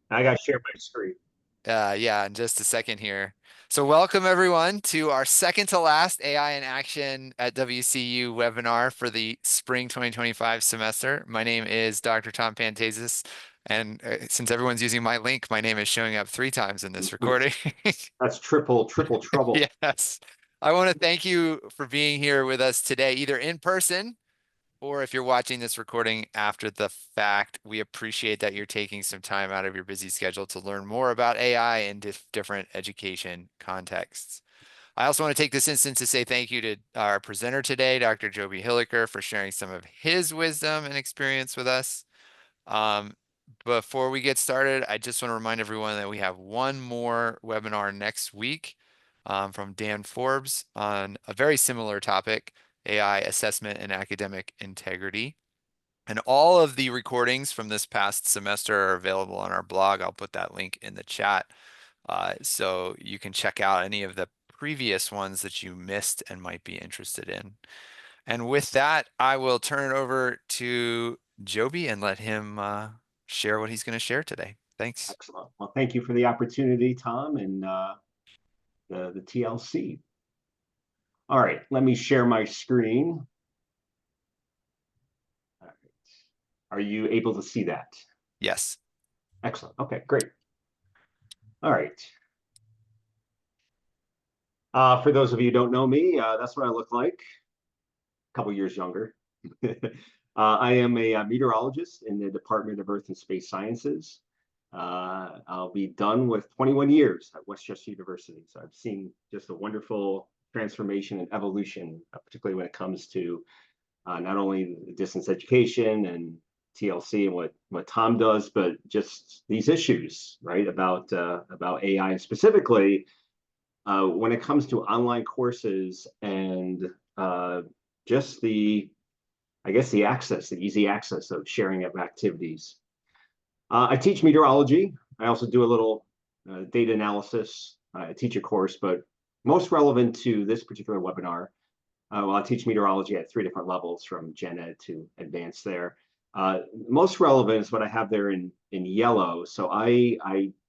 I got to share my screen. Yeah, in just a second here. So welcome everyone to our second to last AI in Action at WCU webinar for the spring 2025 semester. My name is Dr. Tom Pantasis, and since everyone's using my link, my name is showing up 3 times in this recording. That's triple trouble. Yes. I want to thank you for being here with us today, either in person or if you're watching this recording after the fact. We appreciate that you're taking some time out of your busy schedule to learn more about AI in different education contexts. I also want to take this instance to say thank you to our presenter today, Dr. Joby Hilliker, for sharing some of his wisdom and experience with us. Um, Before we get started, I just want to remind everyone that we have one more webinar next week from Dan Forbes on a very similar topic, AI assessment and academic integrity. And all of the recordings from this past semester are available on our blog. I'll put that link in the chat so you can check out any of the previous ones that you missed and might be interested in. And with that, I will turn it over to Joby and let him share what he's going to share today. Thanks. Excellent. Well, thank you for the opportunity, Tom, and the TLC. All right, let me share my screen. All right. Are you able to see that? Yes. Excellent. Okay, great. All right. For those of you who don't know me, that's what I look like. A couple years younger. I am a meteorologist in the Department of Earth and Space Sciences. I'll be done with 21 years at Westchester University. So I've seen just a wonderful transformation and evolution, particularly when it comes to not only distance education and TLC and what Tom does, but just these issues, right, about AI, and specifically when it comes to online courses and just I guess, the easy access of sharing of activities. I teach meteorology. I also do a little data analysis. I teach a course, but most relevant to this particular webinar, well, I teach meteorology at 3 different levels from gen ed to advanced there. Most relevant is what I have there in yellow. So I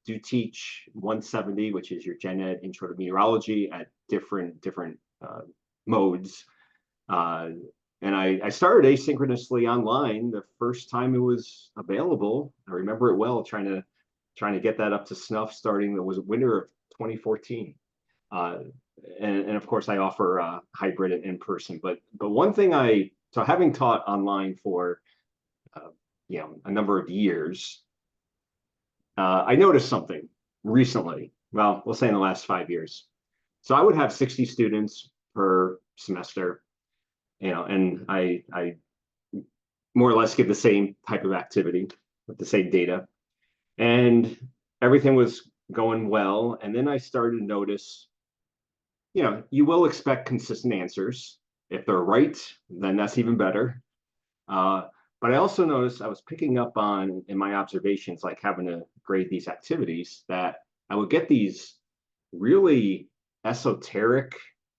do teach 170, which is your gen ed intro to meteorology at different modes. Uh, and I started asynchronously online the first time it was available. I remember it well, trying to get that up to snuff starting, that was winter of 2014. Uh, and of course, I offer hybrid and in person. But one thing so having taught online for uh, a number of years, I noticed something recently. Well, we'll say in the last 5 years. So I would have 60 students per semester, and I more or less give the same type of activity with the same data, and everything was going well. And then I started to notice, you will expect consistent answers. If they're right, then that's even better. Uh, but I also noticed I was picking up on in my observations, like having to grade these activities, that I would get these really esoteric,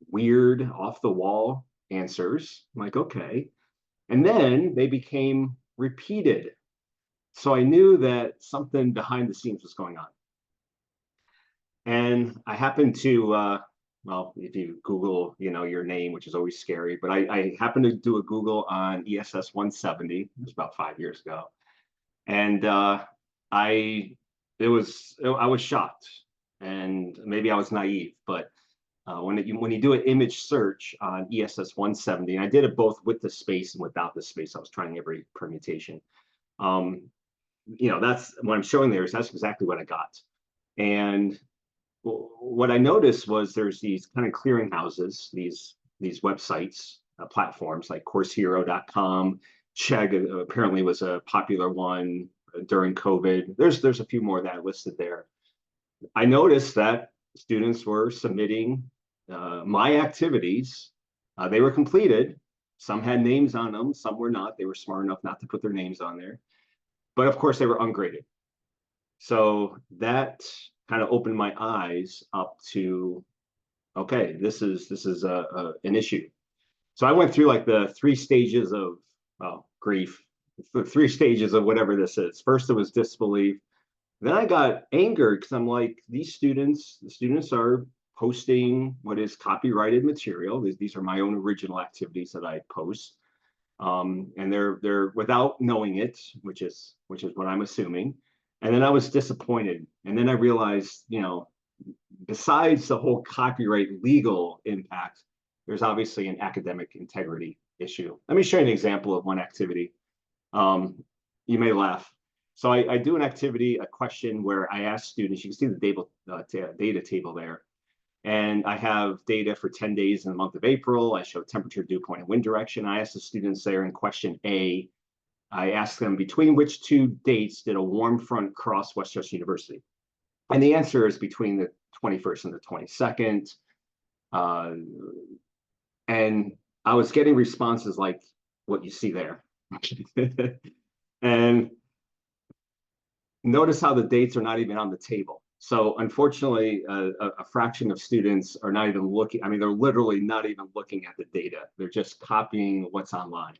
weird, off the wall answers. I'm like, okay. And then they became repeated. So I knew that something behind the scenes was going on. And I happened to, well, if you Google, your name, which is always scary, but I happened to do a Google on ESS 170. It was about 5 years ago. And I, I was shocked. And maybe I was naive, but when you do an image search on ESS 170, and I did it both with the space and without the space, I was trying every permutation. Um, that's what I'm showing there, is that's exactly what I got. And what I noticed was there's these kind of clearinghouses, these websites, platforms like CourseHero.com. Chegg apparently was a popular one during COVID. There's a few more that I listed there. I noticed that students were submitting my activities. They were completed. Some had names on them, some were not. They were smart enough not to put their names on there. But of course, they were ungraded. So that kind of opened my eyes up to, okay, this is an issue. So I went through like the 3 stages of, well, grief, the 3 stages of whatever this is. First, it was disbelief. Then I got angered because I'm like, the students are posting what is copyrighted material. These are my own original activities that I post. And they're without knowing it, which is what I'm assuming. And then I was disappointed. And then I realized, besides the whole copyright legal impact, there's obviously an academic integrity issue. Let me show you an example of one activity. Um, you may laugh. So I do an activity, a question where I ask students, you can see the data table there. And I have data for 10 days in the month of April. I show temperature, dew point, and wind direction. I ask the students there in question A, I ask them between which two dates did a warm front cross Westchester University? And the answer is between the 21st and the 22nd. Uh, and I was getting responses like what you see there. And notice how the dates are not even on the table. So unfortunately, a fraction of students are not even looking. I mean, they're literally not even looking at the data. They're just copying what's online,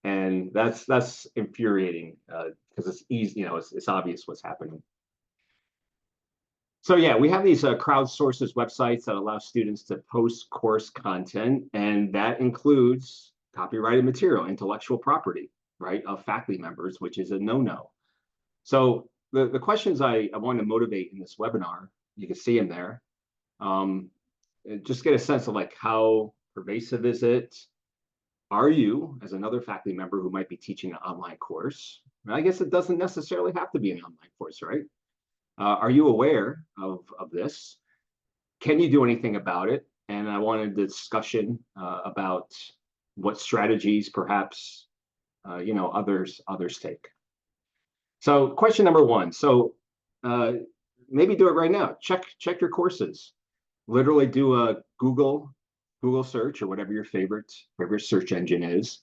and that's infuriating because it's easy, it's obvious what's happening. So yeah, we have these crowdsources websites that allow students to post course content, and that includes copyrighted material, intellectual property, right, of faculty members, which is a no-no. So the questions I want to motivate in this webinar, you can see them there. Just get a sense of like how pervasive is it? Are you, as another faculty member who might be teaching an online course? And I guess it doesn't necessarily have to be an online course, right? Are you aware of this? Can you do anything about it? And I wanted a discussion about what strategies perhaps others take. So question number one. So maybe do it right now. Check your courses. Literally do a Google search or whatever your favorite search engine is,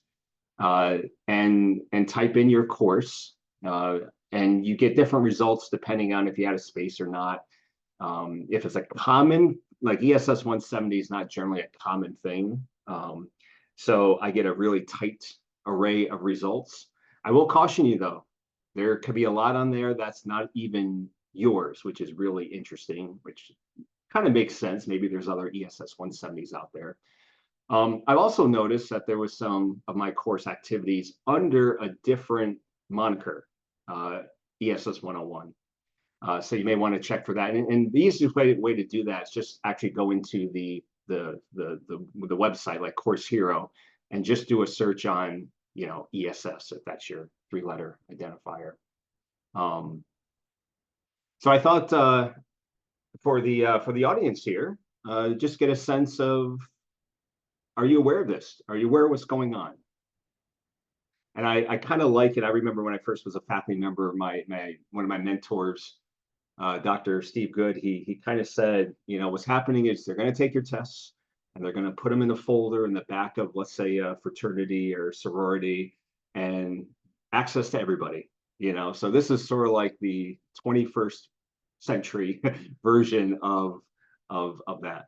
and type in your course, and you get different results depending on if you had a space or not. If it's a common, like ESS 170 is not generally a common thing, so I get a really tight array of results. I will caution you though, there could be a lot on there that's not even yours, which is really interesting, which kind of makes sense. Maybe there's other ESS 170s out there. I've also noticed that there was some of my course activities under a different moniker, ESS 101. So you may want to check for that. And the easiest way to do that is just actually go into the website like CourseHero and just do a search on ESS if that's your 3-letter identifier. So I thought for the audience here, just get a sense of, are you aware of this? Are you aware of what's going on? And I kind of like it. I remember when I first was a faculty member, one of my mentors, Dr. Steve Good, he kind of said, what's happening is they're going to take your tests and they're going to put them in a folder in the back of, let's say, a fraternity or sorority, and access to everybody. So this is sort of like the 21st century version of that.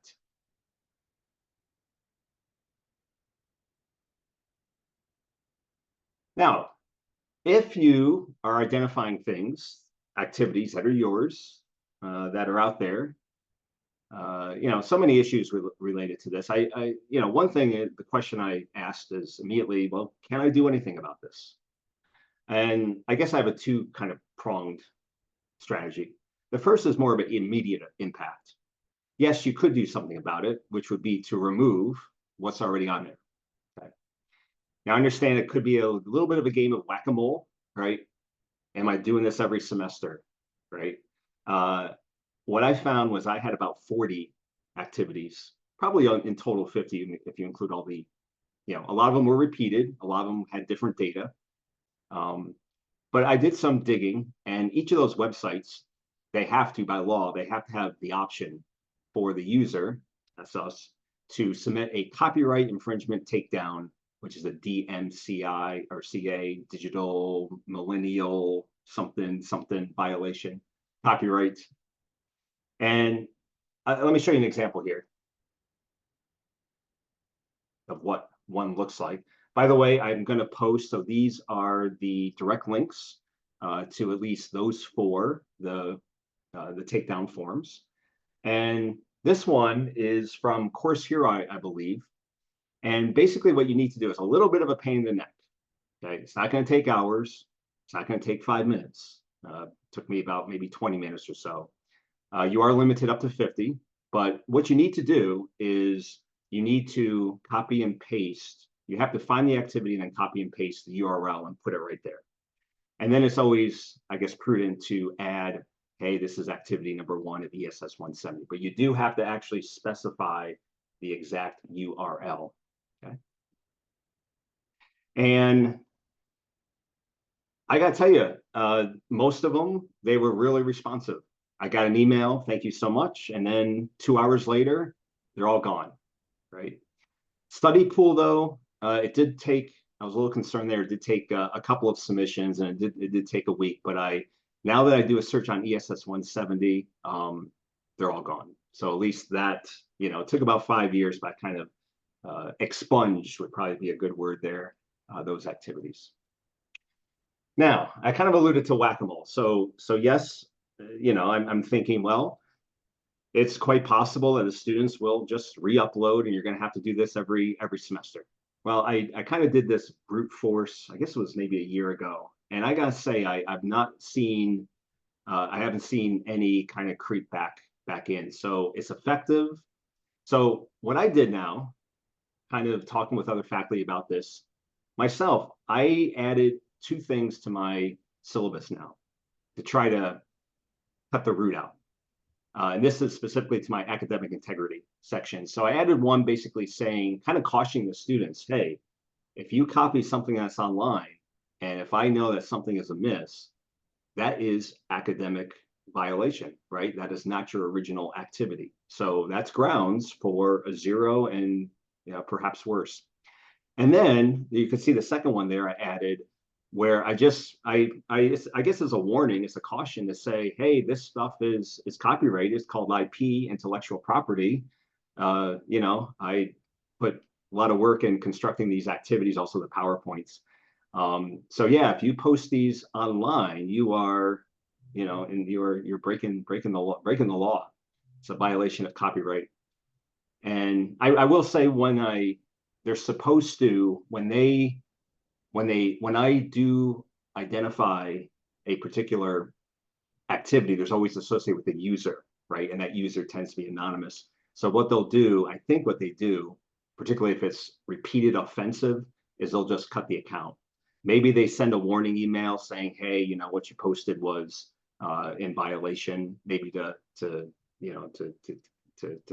Now, if you are identifying things, activities that are yours, that are out there, so many issues related to this. One thing, the question I asked is immediately, well, can I do anything about this? And I guess I have a two kind of pronged strategy. The first is more of an immediate impact. Yes, you could do something about it, which would be to remove what's already on there. Okay. Now, I understand it could be a little bit of a game of whack-a-mole, right? Am I doing this every semester, right? What I found was I had about 40 activities, probably in total 50 if you include all the, a lot of them were repeated, a lot of them had different data. But I did some digging, and each of those websites, they have to, by law, they have to have the option for the user, that's us, to submit a copyright infringement takedown, which is a DMCI or CA, digital millennial something violation, copyright. And let me show you an example here of what one looks like. By the way, I'm going to post, so these are the direct links to at least those four, the takedown forms. And this one is from CourseHero, I believe. And basically what you need to do is a little bit of a pain in the neck. Okay, it's not going to take hours. It's not going to take 5 minutes. Took me about maybe 20 minutes or so. You are limited up to 50, but what you need to do is you need to copy and paste. You have to find the activity and then copy and paste the URL and put it right there. And then it's always, I guess, prudent to add, hey, this is activity number 1 of ESS 170, but you do have to actually specify the exact URL. Okay. And I got to tell you, most of them, they were really responsive. I got an email, thank you so much. And then 2 hours later, they're all gone, right? Study pool, though, it did take, I was a little concerned there. It did take a couple of submissions and it did take a week. But now that I do a search on ESS 170, they're all gone. So at least that, it took about 5 years, but I kind of expunged would probably be a good word there, those activities. Now, I kind of alluded to whack-a-mole. So yes, I'm thinking, well, it's quite possible that the students will just re-upload and you're going to have to do this every semester. Well, I kind of did this brute force, I guess it was maybe a year ago. And I got to say, I haven't seen any kind of creep back in. So it's effective. So what I did now, kind of talking with other faculty about this, myself, I added 2 things to my syllabus now to try to cut the root out. And this is specifically to my academic integrity section. So I added one basically saying, kind of cautioning the students, hey, if you copy something that's online, and if I know that something is amiss, that is academic violation, right? That is not your original activity. So that's grounds for a 0 and perhaps worse. And then you can see the second one there I added, where I guess as a warning, it's a caution to say, hey, this stuff is copyrighted. It's called IP, intellectual property. I put a lot of work in constructing these activities, also the PowerPoints. So yeah, if you post these online, you are, and you're breaking the law. It's a violation of copyright. And I will say they're supposed to, when I do identify a particular activity, there's always associated with the user, right? And that user tends to be anonymous. So what they'll do, I think what they do, particularly if it's repeated offensive, is they'll just cut the account. Maybe they send a warning email saying, hey, what you posted was in violation, maybe to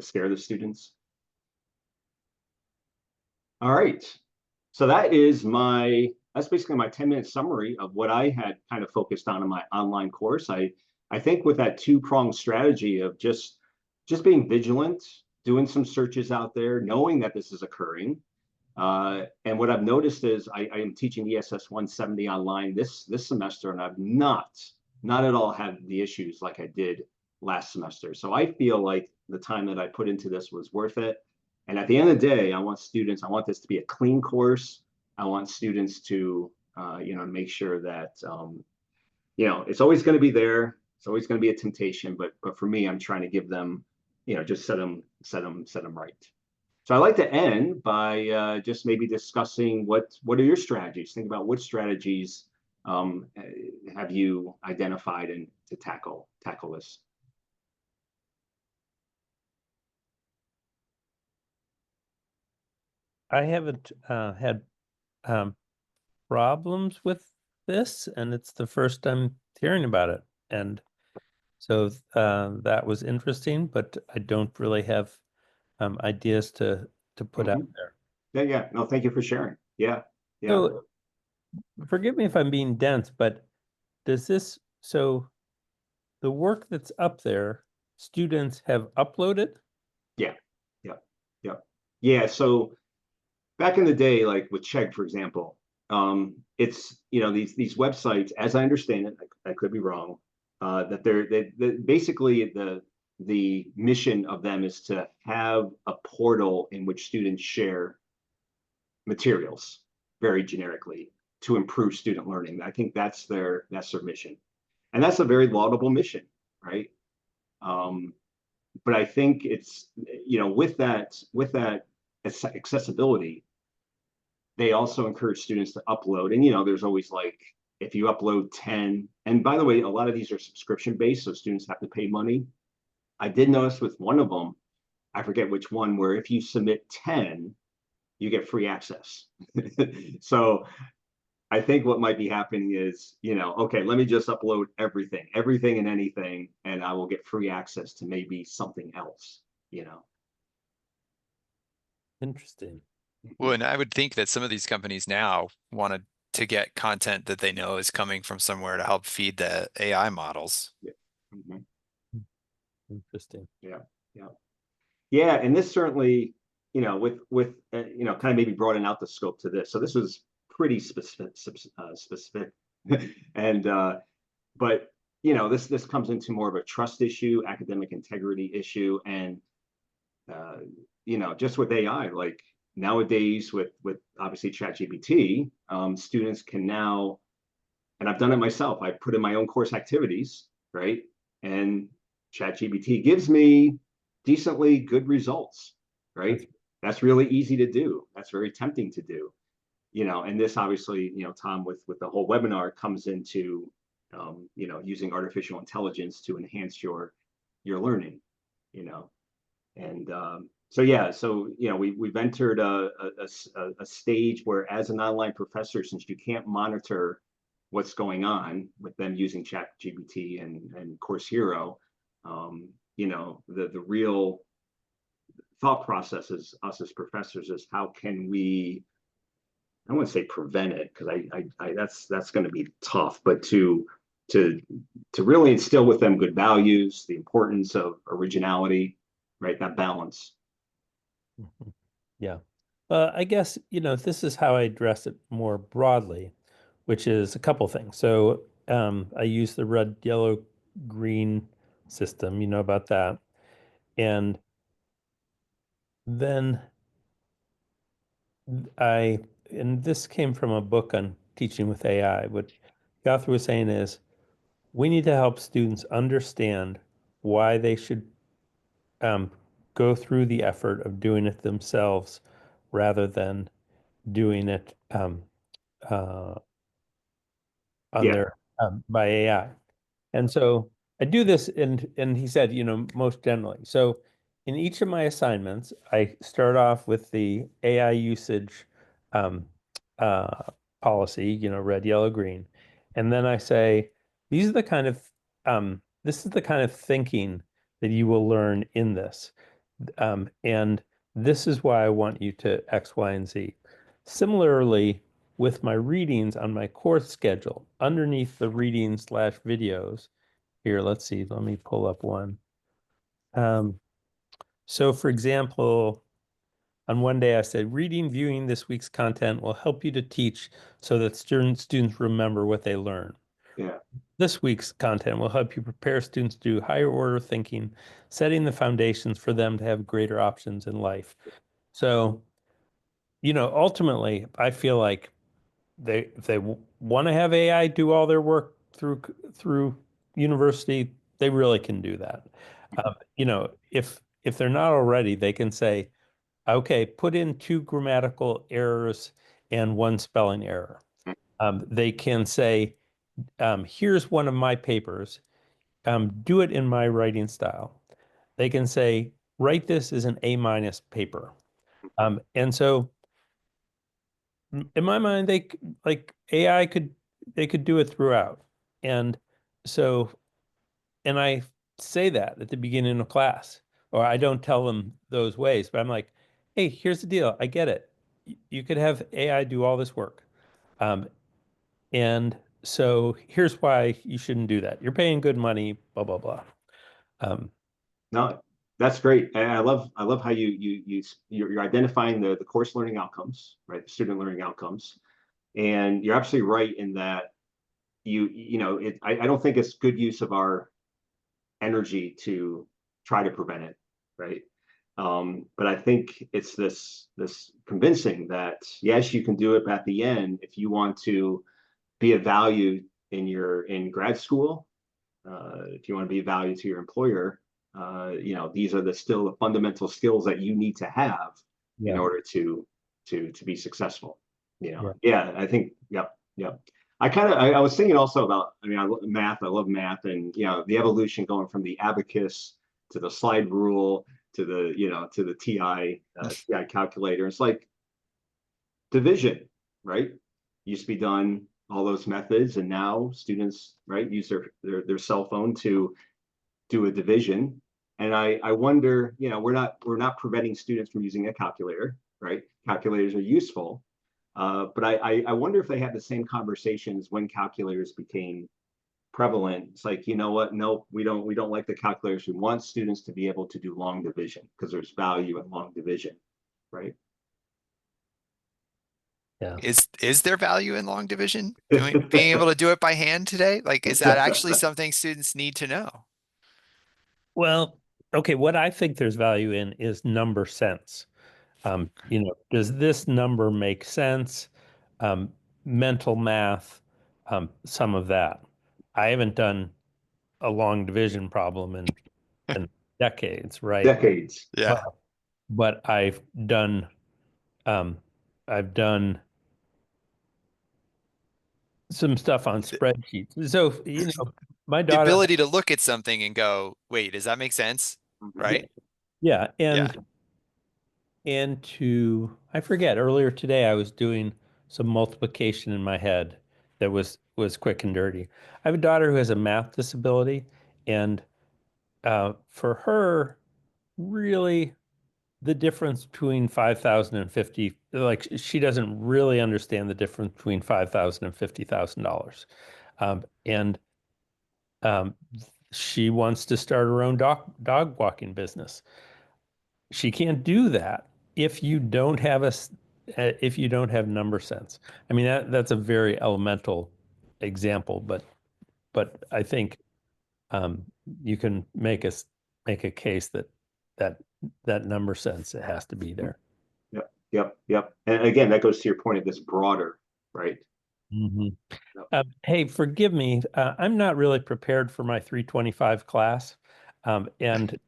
scare the students. All right. So that's basically my 10-minute summary of what I had kind of focused on in my online course. I think with that 2-pronged strategy of just being vigilant, doing some searches out there, knowing that this is occurring. And what I've noticed is I am teaching ESS 170 online this semester, and I've not at all had the issues like I did last semester. So I feel like the time that I put into this was worth it. And at the end of the day, I want this to be a clean course. I want students to, make sure that, it's always going to be there. It's always going to be a temptation, but for me, I'm trying to give them, just set them right. So I'd like to end by just maybe discussing what are your strategies? Think about what strategies have you identified and to tackle this. I haven't had problems with this, and it's the first I'm hearing about it. And so that was interesting, but I don't really have ideas to put out there. Yeah. No, thank you for sharing. Yeah. So forgive me if I'm being dense, but so the work that's up there, students have uploaded? Yeah. So back in the day, like with Chegg, for example, it's these websites, as I understand it, I could be wrong, that they're basically the mission of them is to have a portal in which students share materials very generically to improve student learning. I think that's their mission, and that's a very laudable mission, right? But I think it's, with that accessibility, they also encourage students to upload. And there's always like, if you upload 10, and by the way, a lot of these are subscription based, so students have to pay money. I did notice with one of them, I forget which one, where if you submit 10, you get free access. So I think what might be happening is, okay, let me just upload everything and anything, and I will get free access to maybe something else. Interesting. Well, and I would think that some of these companies now wanted to get content that they know is coming from somewhere to help feed the AI models. Yeah. Mm-hmm. Interesting. Yeah, and this certainly, with kind of maybe broaden out the scope to this. So this was pretty specific, and but this comes into more of a trust issue, academic integrity issue, and just with AI, like nowadays with obviously ChatGPT, students can now, and I've done it myself. I put in my own course activities, right, and ChatGPT gives me decently good results, right? That's really easy to do. That's very tempting to do, and this obviously, Tom, with the whole webinar comes into, using artificial intelligence to enhance your learning, and so yeah, so we've entered a stage where, as an online professor, since you can't monitor what's going on with them using ChatGPT and CourseHero, the real thought process is us as professors is how can we, I don't want to say prevent it, because I that's going to be tough, but to really instill with them good values, the importance of originality, right? That balance. Mhm. Yeah. I guess, this is how I address it more broadly, which is a couple things. So I use the red, yellow, green system, you know about that. And then and this came from a book on teaching with AI. What the author was saying is we need to help students understand why they should um, go through the effort of doing it themselves rather than doing it uh, on Yeah. their by AI. And so I do this, and he said, most generally. So in each of my assignments, I start off with the AI usage um, uh, policy, red, yellow, green, and then I say, these are the kind of this is the kind of thinking that you will learn in this, and this is why I want you to X, Y, and Z. Similarly, with my readings on my course schedule, underneath the reading/videos, here, let's see, let me pull up one. So for example, on one day I said, viewing this week's content will help you to teach so that students remember what they learn. Yeah. This week's content will help you prepare students to do higher order thinking, setting the foundations for them to have greater options in life. So, ultimately, I feel like if they want to have AI do all their work through university, they really can do that. If they're not already, they can say, okay, put in 2 grammatical errors and 1 spelling error. They can say, here's one of my papers. Do it in my writing style. They can say, write this as an A- paper. And so in my mind, AI they could do it throughout. And so, and I say that at the beginning of class, or I don't tell them those ways, but I'm like, hey, here's the deal. I get it. You could have AI do all this work. And so here's why you shouldn't do that. You're paying good money, blah, blah, blah. No, that's great. And I love how you're identifying the course learning outcomes, right? The student learning outcomes. And you're absolutely right in that I don't think it's good use of our energy to try to prevent it, right? But I think it's this convincing that yes, you can do it, but at the end, if you want to be of value in grad school, if you want to be of value to your employer, these are still the fundamental skills that you need to have in Yeah. order to be successful. Yeah. Yeah, I think, yep, yep. I was thinking also about, I mean, I love math, and the evolution going from the abacus to the slide rule to the TI calculator. It's like division, right? Used to be done all those methods, and now students, right, use their cell phone to do a division. And I wonder, we're not preventing students from using a calculator, right? Calculators are useful, but I wonder if they had the same conversations when calculators became prevalent. It's like, you know what? Nope, we don't like the calculators. We want students to be able to do long division because there's value in long division, right? Yeah. Is there value in long division? Being able to do it by hand today? Like, is that actually something students need to know? Well, okay, what I think there's value in is number sense. Does this number make sense? Um, Mental math, some of that. I haven't done a long division problem in decades, right? Decades. Yeah. But but um, I've done some stuff on spreadsheets. So, my The daughter, ability to look at something and go, wait, does that make sense? Mhm. yeah, Right? yeah, Yeah. I forget, earlier today I was doing some multiplication in my head that was quick and dirty. I have a daughter who has a math disability, and for her, really, the difference between 5,000 and 50, like she doesn't really understand the difference between 5,000 and $50,000. And um, she wants to start her own dog walking business. She can't do that if you don't have if you don't have number sense. I mean, that's a very elemental example, but I think um, you can make a case that that number sense, it has to be there. Yep, yep, yep. And again, that goes to your point of this broader, right? Mhm. Yep. Hey, forgive me. I'm not really prepared for my 325 class. And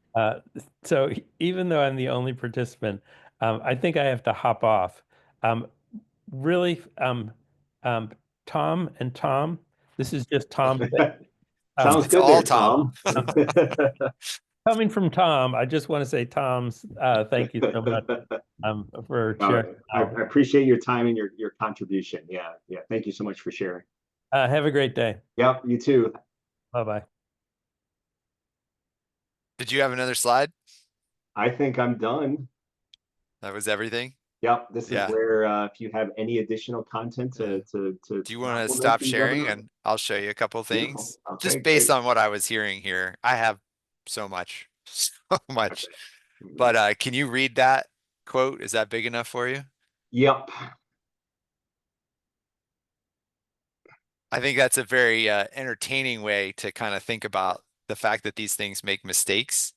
so even though I'm the only participant, I think I have to hop off. Um, really, um, Tom and Tom, this is just Tom. Um, Sounds It's good all there, Tom. Tom. Coming from Tom, I just want to say, Tom's, thank you so much for sharing. I appreciate your time and your contribution. Yeah, yeah. Thank you so much for sharing. Have a great day. Yep, you too. Bye-bye. Did you have another slide? I think I'm done. That was everything? Yep, this is Yeah. where if you have any additional content Yeah. to Do you want to supplement stop the sharing webinar, and I'll show you a couple beautiful. things? Okay, Just based great. on what I was hearing here. I have so much, so much. But can you read that quote? Is that big enough for you? Yep. I think that's a very entertaining way to kind of think about the fact that these things make mistakes.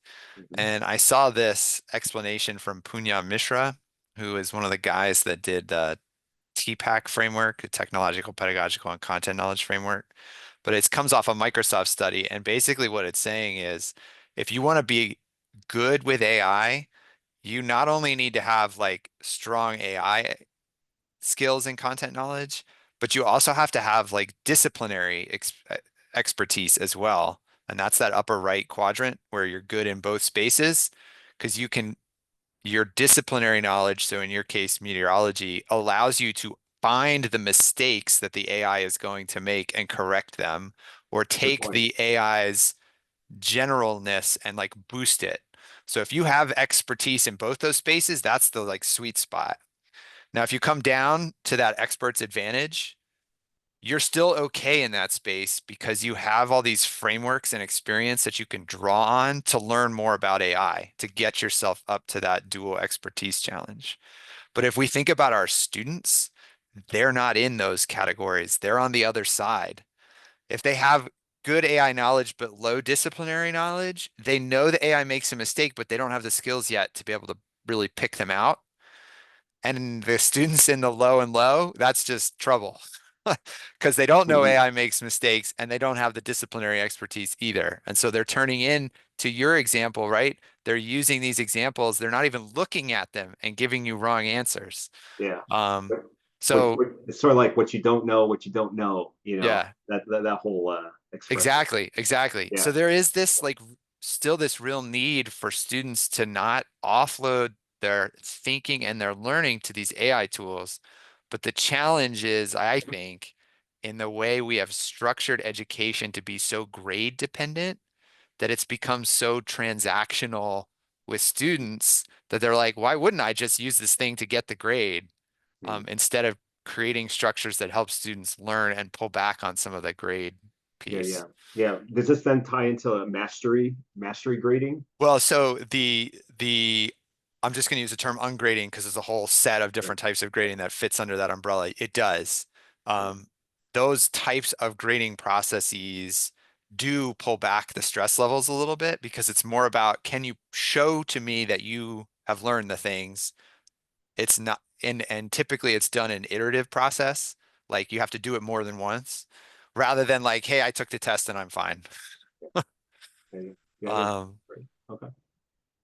And I saw this explanation from Punya Mishra, who is one of the guys that did the TPAC framework, a technological, pedagogical, and content knowledge framework. But it comes off a Microsoft study. And basically what it's saying is if you want to be good with AI, you not only need to have like strong AI skills and content knowledge, but you also have to have like disciplinary expertise as well. And that's that upper right quadrant where you're good in both spaces because your disciplinary knowledge, so in your case, meteorology, allows you to find the mistakes that the AI is going to make and correct them, or Good take point. the AI's generalness and like boost it. So if you have expertise in both those spaces, that's the like sweet spot. Now, if you come down to that expert's advantage, you're still okay in that space because you have all these frameworks and experience that you can draw on to learn more about AI, to get yourself up to that dual expertise challenge. But if we think about our students, they're not in those categories. They're on the other side. If they have good AI knowledge, but low disciplinary knowledge. They know the AI makes a mistake, but they don't have the skills yet to be able to really pick them out. And the students in the low and low, that's just trouble because they don't know Mhm. AI makes mistakes and they don't have the disciplinary expertise either. And so they're turning in to your example, right? They're using these examples. They're not even looking at them and giving you wrong answers. Yeah. Um, What, so it's sort of like what you don't know, what you don't know, yeah, that whole expression. exactly, exactly. Yeah. So there is this like still this real need for students to not offload their thinking and their learning to these AI tools. But the challenge is, I think, in the way we have structured education to be so grade dependent that it's become so transactional with students that they're like, why wouldn't I just use this thing to get the grade? Mm. Instead of creating structures that help students learn and pull back on some of the grade Yeah, piece. yeah, yeah. Does this then tie into mastery grading? Well, so the I'm just going to use the term ungrading because there's a whole set of Yeah. different types of grading that fits under that umbrella. It does. Yeah. Those types of grading processes do pull back the stress levels a little bit because it's more about, can you show to me that you have learned the things? It's not, and typically it's done in iterative process. Like you have to do it more than once rather than like, hey, I took the test and I'm fine. Yeah, yeah, yeah. Um, Great. Okay.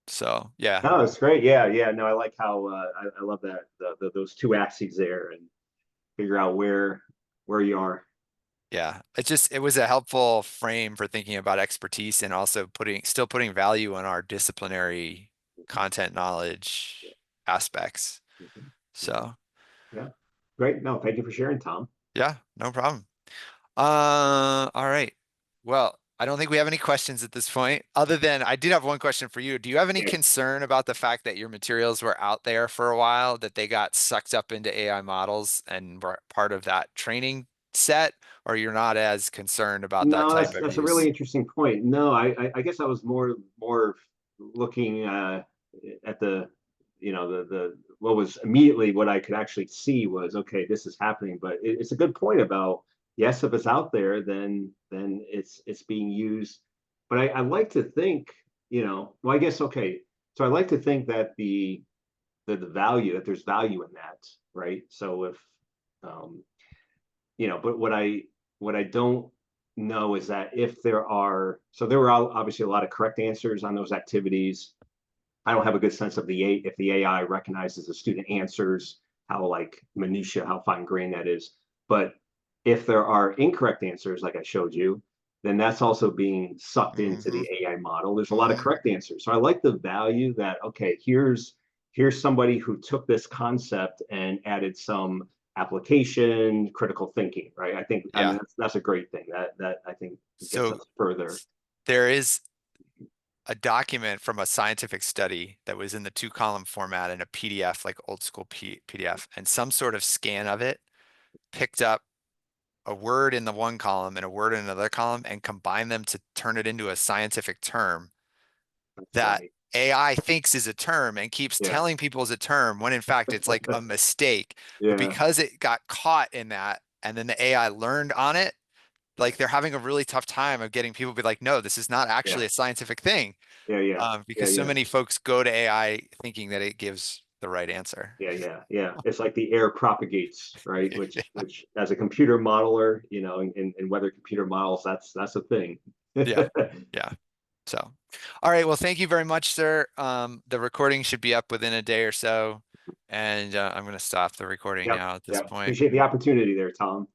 so yeah. No, it's great. Yeah, yeah. No, I like how I love that those two axes there and figure out where you are. Yeah, it was a helpful frame for thinking about expertise and also still putting value on our disciplinary content knowledge aspects. Mhm. Mhm. So Yeah. Great. No, thank you for sharing, Tom. yeah, no problem. All right. Well, I don't think we have any questions at this point, other than I did have one question for you. Do you have any Yeah. concern about the fact that your materials were out there for a while, that they got sucked up into AI models and were part of that training set, or you're not as concerned about that No, type of that's a really use? interesting point. No, I guess I was more looking at the what was immediately what I could actually see was, okay, this is happening. But it's a good point about, yes, if it's out there, then it's being used. But I like to think, well, I guess, okay. So I like to think that the value, that there's value in that, right? So if um, but what I don't know is that if there were obviously a lot of correct answers on those activities. I don't have a good sense of if the AI recognizes the student answers, how like minutia, how fine grained that is. But if there are incorrect answers, like I showed you, then that's also being sucked into Hmm. the AI model. There's a lot of Hmm. correct answers. So I like the value that, okay, here's somebody who took this concept and added some application, critical thinking, right? I mean Yeah. that's a great thing. That I think gets So us further. there is a document from a scientific study that was in the 2-column format in a PDF, like old school PDF, and some sort of scan of it picked up a word in the one column and a word in another column and combined them to turn it into a scientific term That's that funny. AI thinks is a term and keeps Yeah. telling people is a term when in fact it's like a mistake. But Yeah. because it got caught in that and then the AI learned on it, Yeah. like they're having a really tough time of getting people to be like, no, this is not Yeah. actually a scientific thing. Yeah. Yeah. Yeah. Because so Yeah. many folks go to AI thinking that it gives the right answer. Yeah, yeah, yeah. It's like the air propagates, right? Which as a computer modeler, and whether computer models, that's a thing. Yeah, yeah. So, all right. Well, thank you very much, sir. The recording should be up within a day or so, and I'm going to stop the recording Yep, now at this yep. point. Appreciate the opportunity there, Tom.